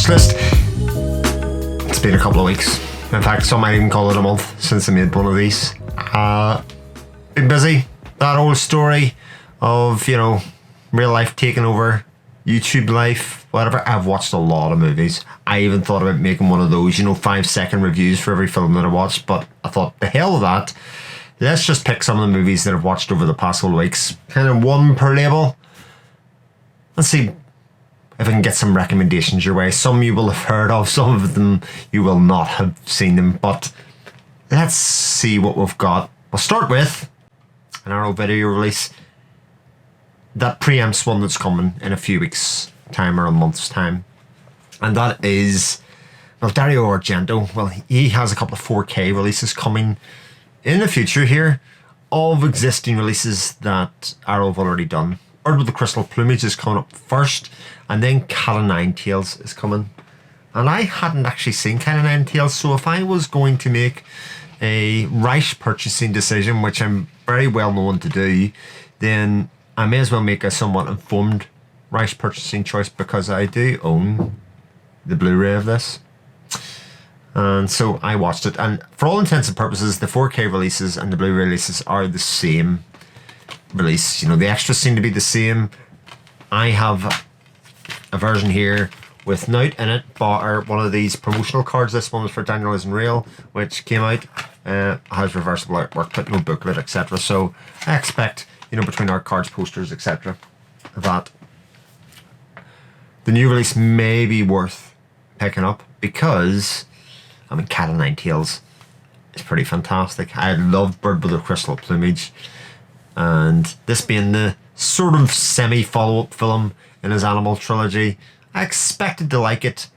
Watchlist. It's been a couple of weeks. In fact, some might even call it a month since I made one of these. Been busy. That old story of, real life taking over YouTube life, whatever. I've watched a lot of movies. I even thought about making one of those, 5-second reviews for every film that I watched, but I thought, the hell with that. Let's just pick some of the movies that I've watched over the past couple of weeks, kind of one per label. Let's see if I can get some recommendations your way. Some you will have heard of, some of them you will not have seen them, but let's see what we've got. We'll start with an Arrow video release that preempts one that's coming in a few weeks' time or a month's time. And that is, Dario Argento. Well, he has a couple of 4K releases coming in the future here of existing releases that Arrow have already done. Bird with the Crystal Plumage is coming up first, and then Cat o' Nine Tails is coming. And I hadn't actually seen Cat o' Nine Tails, so if I was going to make a rash purchasing decision, which I'm very well known to do, then I may as well make a somewhat informed rash purchasing choice, because I do own the Blu-ray of this. And so I watched it, and for all intents and purposes, the 4K releases and the Blu-ray releases are the same release. The extras seem to be the same. I have a version here with Nout in it, or one of these promotional cards. This one was for Daniel Isn't Real, which came out, has reversible artwork, but no booklet, etc. So I expect, between art cards, posters, etc., that the new release may be worth picking up, because Cat o' Nine Tails is pretty fantastic. I love Bird with the Crystal Plumage, and this being the sort of semi-follow-up film in his Animal trilogy, I expected to like it.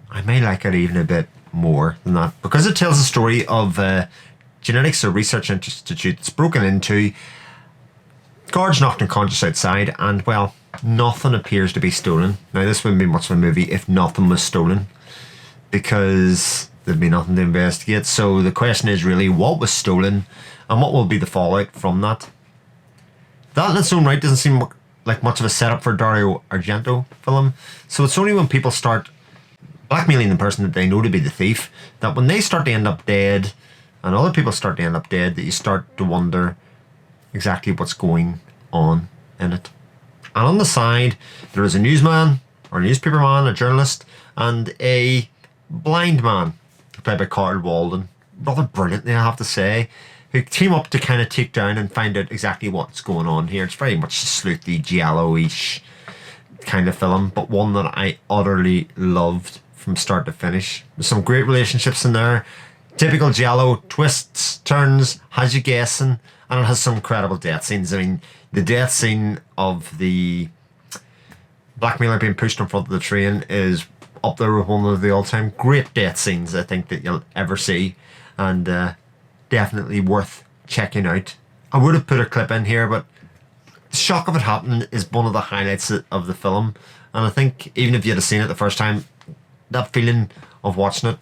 I may like it even a bit more than that, because it tells the story of a genetics research institute that's broken into. Guards knocked unconscious outside, and, well, nothing appears to be stolen. Now, this wouldn't be much of a movie if nothing was stolen, because there'd be nothing to investigate. So the question is really, what was stolen, and what will be the fallout from that? That in its own right doesn't seem like much of a setup for a Dario Argento film. So it's only when people start blackmailing the person that they know to be the thief, that when they start to end up dead, and other people start to end up dead, that you start to wonder exactly what's going on in it. And on the side, there is a newsman, or a newspaper man, a journalist, and a blind man, played by Carl Walden. Rather brilliantly, I have to say, who team up to kind of take down and find out exactly what's going on here. It's very much a sleuthy, giallo-ish kind of film, but one that I utterly loved from start to finish. There's some great relationships in there. Typical giallo, twists, turns, has you guessing, and it has some incredible death scenes. The death scene of the blackmailer being pushed in front of the train is up there with one of the all-time great death scenes I think that you'll ever see, and definitely worth checking out. I would have put a clip in here, but the shock of it happening is one of the highlights of the film, and I think even if you'd have seen it the first time, that feeling of watching it,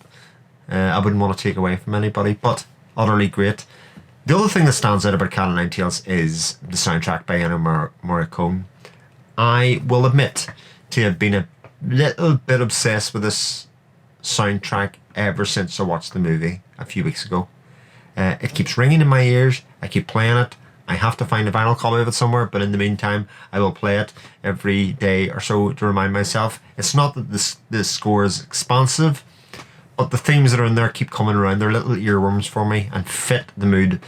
I wouldn't want to take away from anybody, but utterly great. The other thing that stands out about Cat o' Nine Tails is the soundtrack by Ennio Morricone. I will admit to have been a little bit obsessed with this soundtrack ever since I watched the movie a few weeks ago. It keeps ringing in my ears. I keep playing it. I have to find a vinyl copy of it somewhere, but in the meantime, I will play it every day or so to remind myself. It's not that this score is expansive, but the themes that are in there keep coming around. They're little earworms for me and fit the mood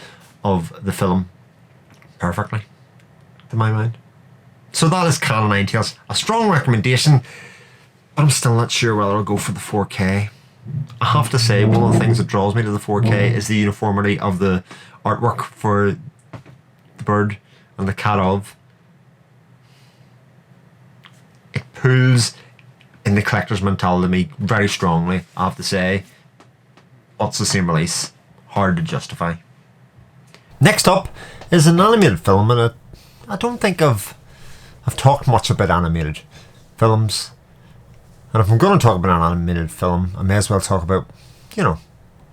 of the film perfectly, to my mind. So that is Cat o' Nine Tails. A strong recommendation, but I'm still not sure whether I'll go for the 4K. I have to say, one of the things that draws me to the 4K is the uniformity of the artwork for the bird and the cat of. It pulls in the collector's mentality to me very strongly, I have to say. What's the same release? Hard to justify. Next up is an animated film, and I don't think I've talked much about animated films. And if I'm going to talk about an animated film, I may as well talk about,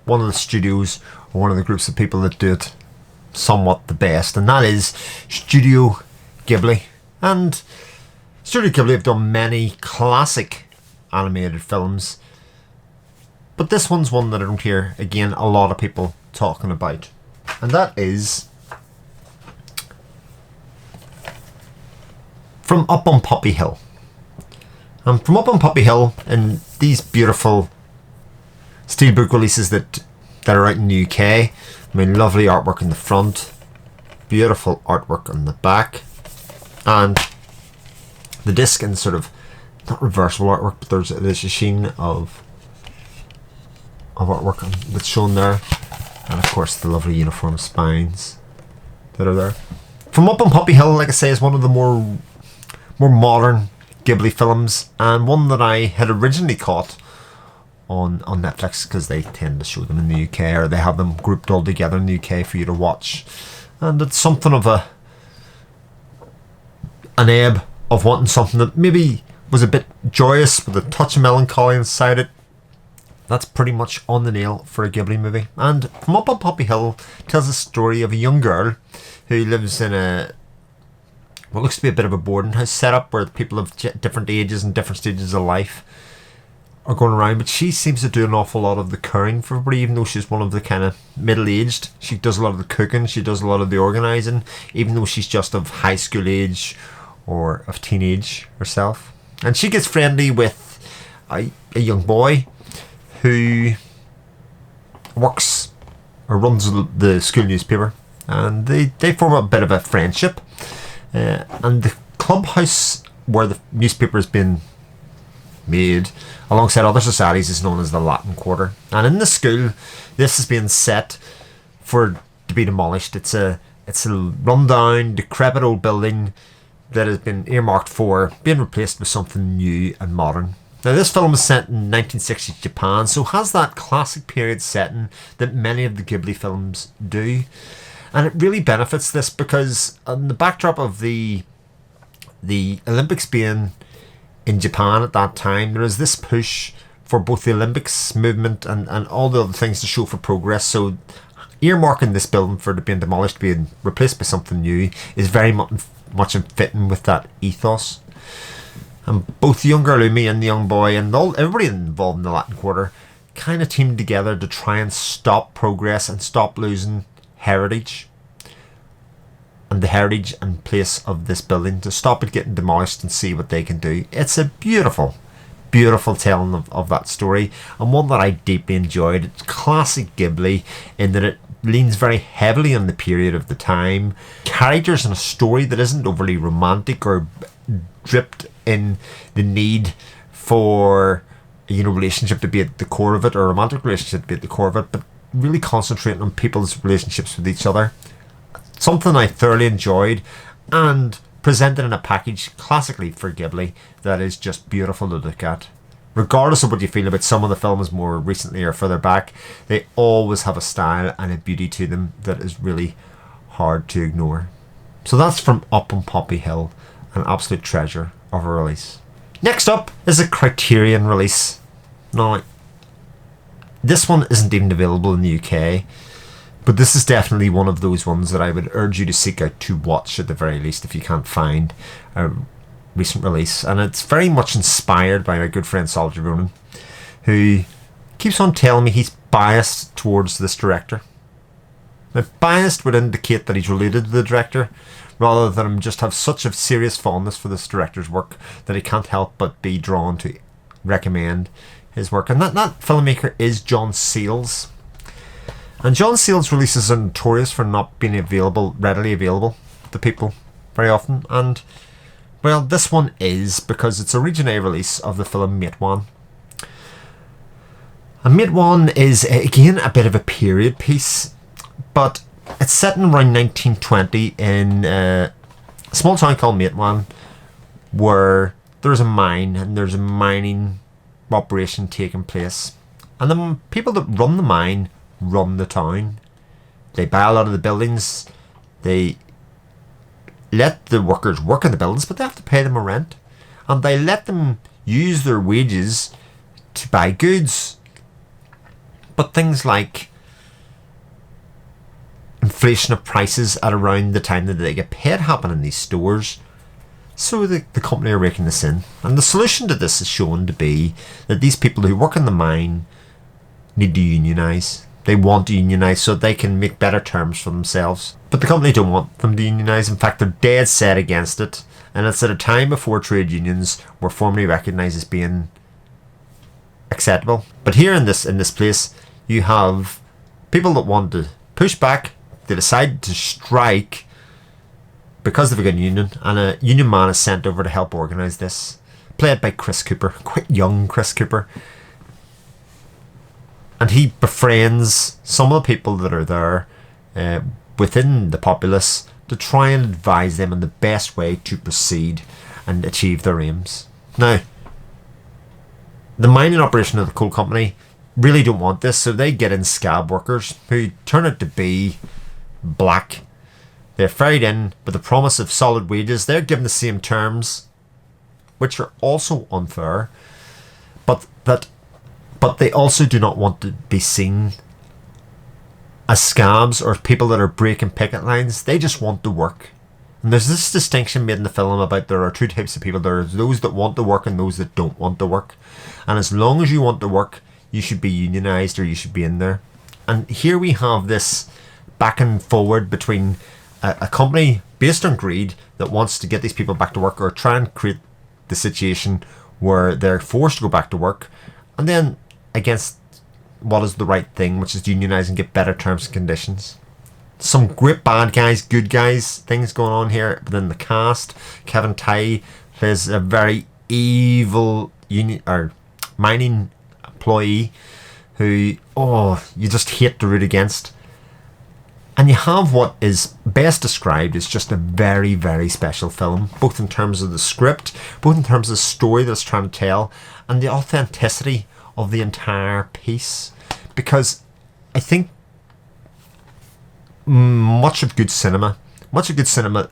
one of the studios or one of the groups of people that do it somewhat the best, and that is Studio Ghibli. And Studio Ghibli have done many classic animated films. But this one's one that I don't hear, again, a lot of people talking about. And that is From Up on Poppy Hill. And From Up on Poppy Hill, in these beautiful steelbook releases that are out in the UK. I mean, lovely artwork in the front, beautiful artwork on the back, and the disc in sort of, not reversible artwork, but there's a sheen of artwork that's shown there, and of course the lovely uniform spines that are there. From Up on Poppy Hill, like I say, is one of the more modern Ghibli films, and one that I had originally caught on Netflix, because they tend to show them in the UK, or they have them grouped all together in the UK for you to watch. And it's something of an ebb of wanting something that maybe was a bit joyous with a touch of melancholy inside it. That's pretty much on the nail for a Ghibli movie. And From Up on Poppy Hill tells the story of a young girl who lives in what looks to be a bit of a boarding house setup, where people of different ages and different stages of life are going around, but she seems to do an awful lot of the caring for everybody, even though she's one of the kind of middle-aged. She does a lot of the cooking, she does a lot of the organising, even though she's just of high school age or of teenage herself. And she gets friendly with a young boy who works or runs the school newspaper, and they form a bit of a friendship. And the clubhouse where the newspaper has been made alongside other societies is known as the Latin Quarter, and in the school this is being set to be demolished. It's a rundown, decrepit old building that has been earmarked for being replaced with something new and modern. Now, this film is set in 1960s Japan, so has that classic period setting that many of the Ghibli films do, and it really benefits this because on the backdrop of the Olympics being in Japan at that time, there is this push for both the Olympics movement and all the other things to show for progress. So earmarking this building for it being demolished, being replaced by something new, is very much in fitting with that ethos. And both the young girl Umi and the young boy and everybody involved in the Latin Quarter kind of teamed together to try and stop progress and stop losing heritage, and the heritage and place of this building, to stop it getting demolished and see what they can do. It's a beautiful, beautiful telling of that story, and one that I deeply enjoyed. It's classic Ghibli in that it leans very heavily on the period of the time, characters in a story that isn't overly romantic or dripped in the need for relationship to be at the core of it, or a romantic relationship to be at the core of it, but really concentrating on people's relationships with each other. Something I thoroughly enjoyed, and presented in a package classically for Ghibli that is just beautiful to look at. Regardless of what you feel about some of the films more recently or further back, they always have a style and a beauty to them that is really hard to ignore. So that's From Up on Poppy Hill, an absolute treasure of a release. Next up is a Criterion release. Now, this one isn't even available in the UK, but this is definitely one of those ones that I would urge you to seek out to watch at the very least if you can't find a recent release. And it's very much inspired by my good friend Soldier Ronan, who keeps on telling me he's biased towards this director. Now, biased would indicate that he's related to the director, rather than him just have such a serious fondness for this director's work that he can't help but be drawn to recommend his work. And that filmmaker is John Seales. And John Seales' releases are notorious for not being readily available to people very often. And, well, this one is, because it's a Region A release of the film Mate One. And Mate One is, again, a bit of a period piece, but it's set in around 1920 in a small town called Mate One, where there's a mine and there's a mining operation taking place. And the people that run the mine run the town. They buy a lot of the buildings. They let the workers work in the buildings, but they have to pay them a rent. And they let them use their wages to buy goods. But things like inflation of prices at around the time that they get paid happen in these stores. So the company are raking this in. And the solution to this is shown to be that these people who work in the mine need to unionise. They want to unionise so they can make better terms for themselves. But the company don't want them to unionise. In fact, they're dead set against it. And it's at a time before trade unions were formally recognised as being acceptable. But here in this place, you have people that want to push back. They decide to strike because they've got a union, and a union man is sent over to help organise this, played by Chris Cooper, quite young Chris Cooper. And he befriends some of the people that are there within the populace to try and advise them on the best way to proceed and achieve their aims. Now, the mining operation of the coal company really don't want this, so they get in scab workers who turn out to be black. They're ferried in with the promise of solid wages. They're given the same terms, which are also unfair, but they also do not want to be seen as scabs or people that are breaking picket lines. They just want to work. And there's this distinction made in the film about there are two types of people. There are those that want to work and those that don't want to work. And as long as you want to work, you should be unionised or you should be in there. And here we have this back and forward between a company based on greed that wants to get these people back to work or try and create the situation where they're forced to go back to work, and then against what is the right thing, which is unionise and get better terms and conditions. Some great bad guys, good guys, things going on here within the cast. Kevin Tighe plays a very evil union or mining employee who, you just hate to root against. And you have what is best described as just a very, very special film, both in terms of the script, both in terms of the story that it's trying to tell, and the authenticity of the entire piece. Because I think much of good cinema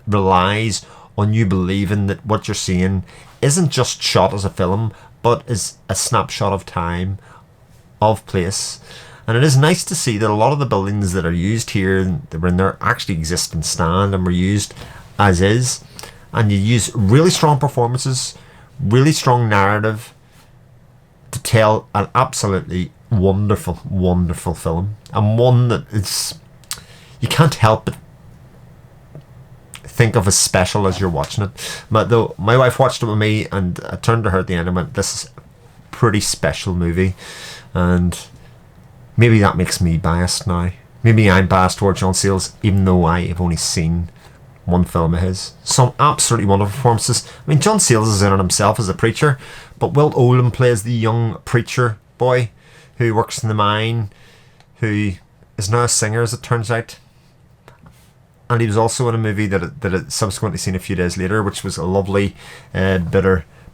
relies on you believing that what you're seeing isn't just shot as a film, but is a snapshot of time, of place. And it is nice to see that a lot of the buildings that are used here that were in there actually exist and stand and were used as is. And you use really strong performances, really strong narrative to tell an absolutely wonderful, wonderful film. And one that is, you can't help but think of as special as you're watching it. But though my wife watched it with me, and I turned to her at the end and went, this is a pretty special movie. And maybe that makes me biased now. Maybe I'm biased towards John Sayles, even though I have only seen one film of his. Some absolutely wonderful performances. I mean, John Sayles is in it himself as a preacher, but Will Oldham plays the young preacher boy who works in the mine, who is now a singer, as it turns out. And he was also in a movie that I subsequently seen a few days later, which was a lovely bit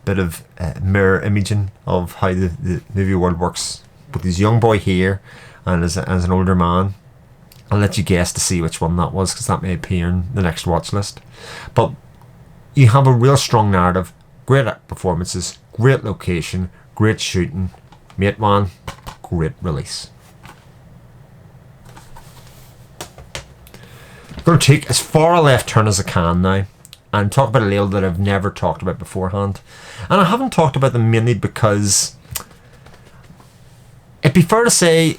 of mirror imaging of how the movie world works with his young boy here and as an older man. I'll let you guess to see which one that was, because that may appear in the next watch list. But you have a real strong narrative, great performances, great location, great shooting, mate one, great release. I'm going to take as far a left turn as I can now and talk about a label that I've never talked about beforehand. And I haven't talked about them mainly because it'd be fair to say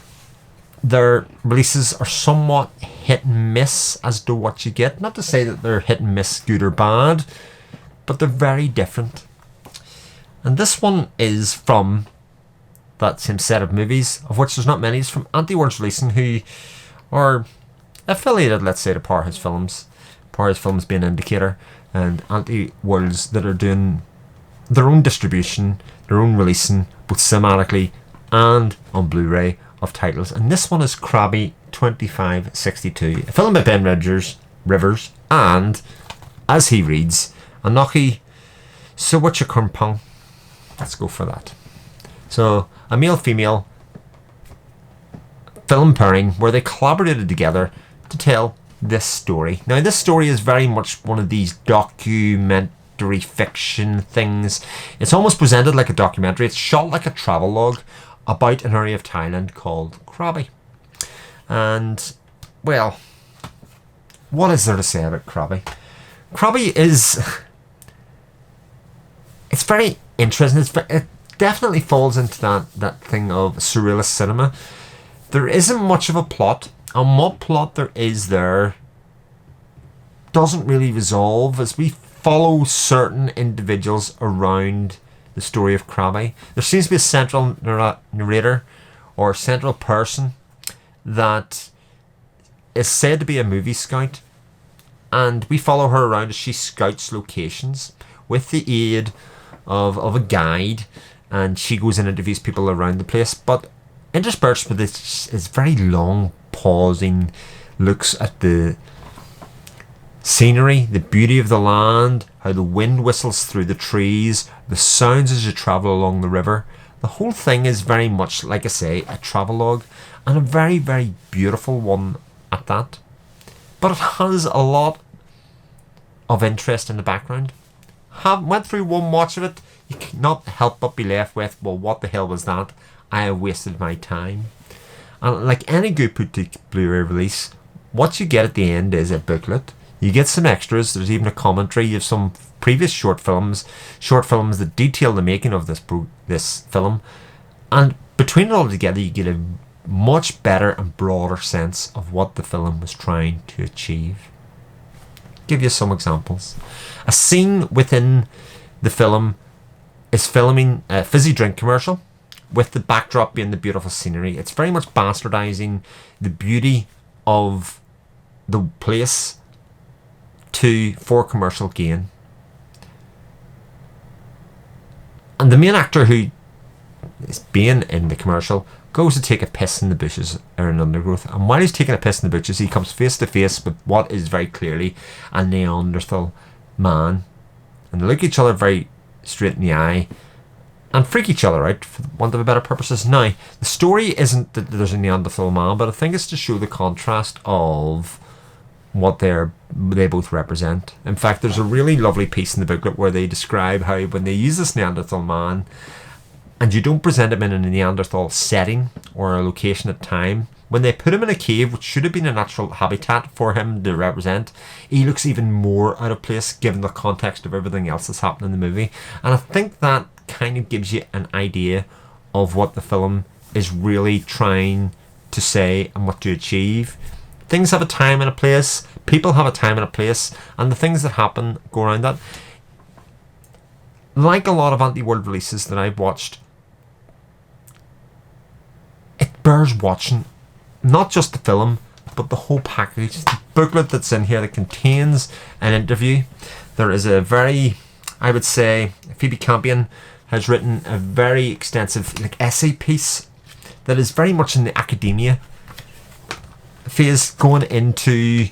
their releases are somewhat hit and miss as to what you get. Not to say that they're hit and miss, good or bad, but they're very different. And this one is from that same set of movies, of which there's not many. It's from Anti-World's Releasing, who are affiliated, let's say, to Powerhouse Films. Powerhouse Films being an indicator, and Anti-Worlds that are doing their own distribution, their own releasing, both cinematically and on Blu-ray of titles. And this one is Krabby 2562, a film by Ben Rivers, and as he reads, Anoki Sawachakampong. Let's go for that. So a male-female film pairing where they collaborated together to tell this story. Now, this story is very much one of these documentary fiction things. It's almost presented like a documentary. It's shot like a travelogue about an area of Thailand called Krabby. And, well, what is there to say about Krabby? Krabby is it's very interesting. It definitely falls into that thing of surrealist cinema. There isn't much of a plot, and what plot there is there doesn't really resolve as we follow certain individuals around the story of Krabby. There seems to be a central narrator or central person that is said to be a movie scout, and we follow her around as she scouts locations with the aid of a guide, and she goes and interviews people around the place. But interspersed with this is very long, pausing looks at the scenery, the beauty of the land, how the wind whistles through the trees, the sounds as you travel along the river. The whole thing is very much, like I say, a travelogue, and a very, very beautiful one at that. But it has a lot of interest in the background. Went through one watch of it, you cannot help but be left with, well, what the hell was that? I have wasted my time. And like any good Blu-ray release, what you get at the end is a booklet. You get some extras. There's even a commentary. You have some previous short films that detail the making of this film, and between it all together, you get a much better and broader sense of what the film was trying to achieve. Give you some examples. A scene within the film is filming a fizzy drink commercial, with the backdrop being the beautiful scenery. It's very much bastardizing the beauty of the place for commercial gain. And the main actor who is being in the commercial goes to take a piss in the bushes or in undergrowth, and while he's taking a piss in the bushes, he comes face to face with what is very clearly a Neanderthal man, and they look each other very straight in the eye and freak each other out, for want of a better purposes. Now, the story isn't that there's a Neanderthal man, but I think it's to show the contrast of what they both represent. In fact, there's a really lovely piece in the booklet where they describe how when they use this Neanderthal man, and you don't present him in a Neanderthal setting or a location at time, when they put him in a cave, which should have been a natural habitat for him to represent, he looks even more out of place given the context of everything else that's happening in the movie. And I think that kind of gives you an idea of what the film is really trying to say and what to achieve. Things have a time and a place, people have a time and a place, and the things that happen go around that. Like a lot of anti-world releases that I've watched, it bears watching. Not just the film, but the whole package. The booklet that's in here that contains an interview. There is a very, I would say, Phoebe Campion has written a very extensive essay piece that is very much in the academia phase, going into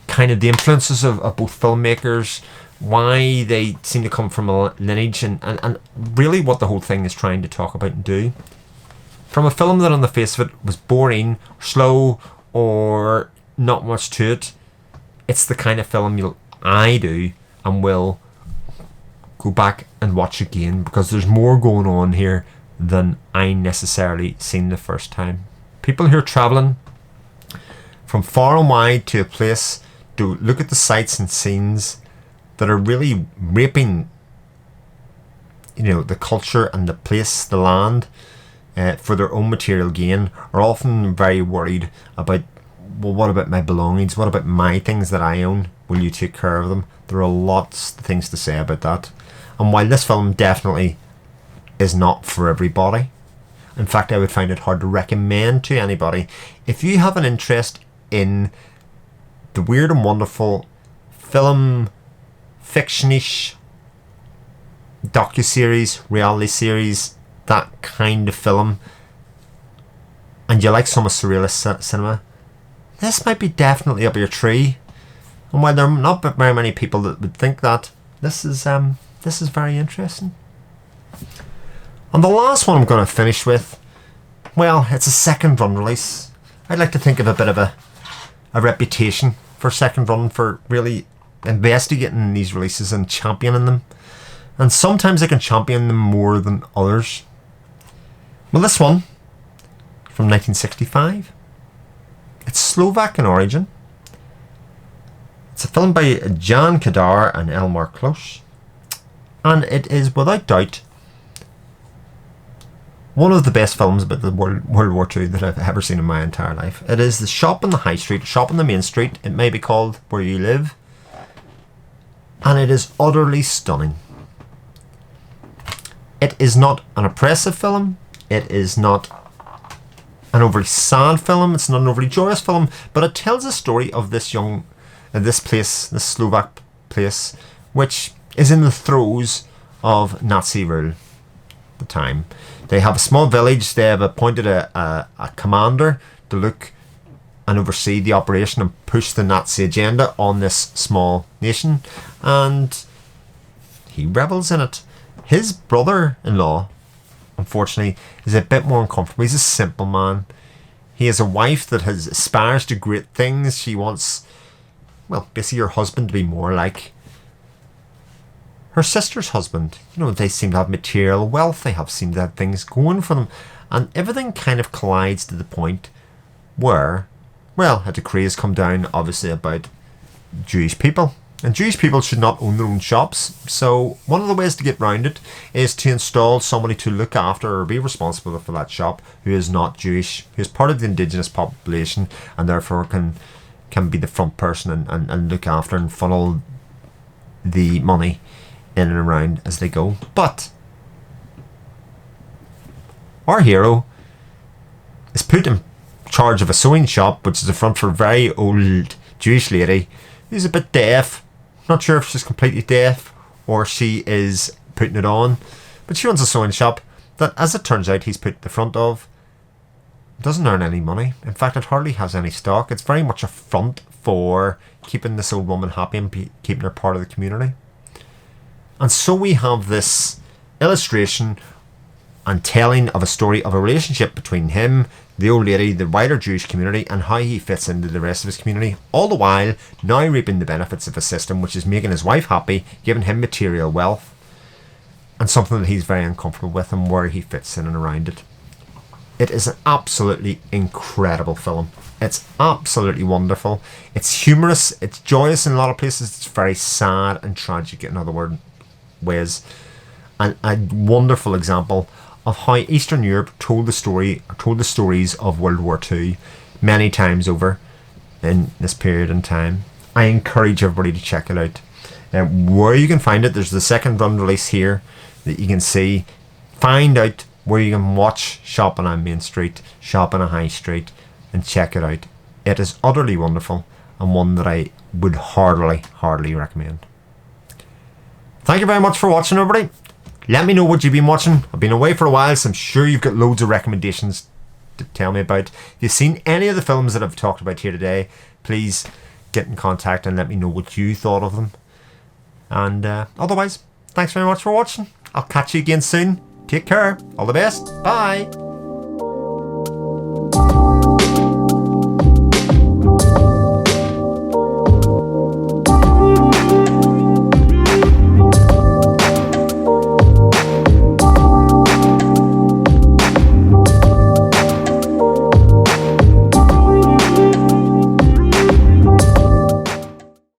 kind of the influences of both filmmakers, why they seem to come from a lineage, and really what the whole thing is trying to talk about and do. From a film that on the face of it was boring, slow, or not much to it, it's the kind of film I do and will go back and watch again, because there's more going on here than I necessarily seen the first time. People who are travelling from far and wide to a place to look at the sights and scenes that are really raping, the culture and the place, the land, for their own material gain, are often very worried about, well, what about my belongings? What about my things that I own? Will you take care of them? There are lots of things to say about that. And while this film definitely is not for everybody, in fact, I would find it hard to recommend to anybody, if you have an interest in the weird and wonderful film, fiction-ish, docuseries, reality series, that kind of film, and you like some of surrealist cinema, this might be definitely up your tree. And while there are not very many people that would think that, this is very interesting. And the last one I'm going to finish with, well, it's a second run release. I'd like to think of a bit of a reputation for second run, for really investigating these releases and championing them. And sometimes I can champion them more than others. Well, this one, from 1965, it's Slovak in origin. It's a film by Jan Kadar and Elmar Klos. And it is without doubt one of the best films about the World War II that I've ever seen in my entire life. It is the shop on the high street, shop on the main street. It may be called Where You Live. And it is utterly stunning. It is not an oppressive film. It is not an overly sad film. It's not an overly joyous film. But it tells a story of this place, this Slovak place, which is in the throes of Nazi rule at the time. They have a small village. They have appointed a commander to look and oversee the operation and push the Nazi agenda on this small nation. And he revels in it. His brother-in-law, unfortunately, is a bit more uncomfortable. He's a simple man. He has a wife that aspires to great things. She wants, well, basically her husband to be more like her sister's husband. You know, they seem to have material wealth. They seem to have things going for them. And everything kind of collides to the point where, well, a decree has come down, obviously, about Jewish people. And Jewish people should not own their own shops. So one of the ways to get round it is to install somebody to look after or be responsible for that shop who is not Jewish, who is part of the indigenous population and therefore can be the front person and look after and funnel the money in and around as they go. But our hero is put in charge of a sewing shop, which is a front for a very old Jewish lady who's a bit deaf. Not sure if she's completely deaf or she is putting it on, but she runs a sewing shop that, as it turns out, he's put at the front of. Doesn't earn any money. In fact, it hardly has any stock. It's very much a front for keeping this old woman happy and keeping her part of the community. And so we have this illustration and telling of a story of a relationship between him, the old lady, the wider Jewish community, and how he fits into the rest of his community, all the while now reaping the benefits of a system which is making his wife happy, giving him material wealth, and something that he's very uncomfortable with and where he fits in and around it. It is an absolutely incredible film. It's absolutely wonderful. It's humorous, it's joyous in a lot of places, it's very sad and tragic in other ways. And a wonderful example of how Eastern Europe told the stories of World War II many times over in this period in time. I encourage everybody to check it out. Where you can find it, there's the second run release here that you can see. Find out where you can watch Shop on a Main Street, Shop on a High Street, and check it out. It is utterly wonderful and one that I would heartily recommend. Thank you very much for watching, everybody. Let me know what you've been watching. I've been away for a while, so I'm sure you've got loads of recommendations to tell me about. If you've seen any of the films that I've talked about here today, please get in contact and let me know what you thought of them. And otherwise, thanks very much for watching. I'll catch you again soon. Take care. All the best. Bye.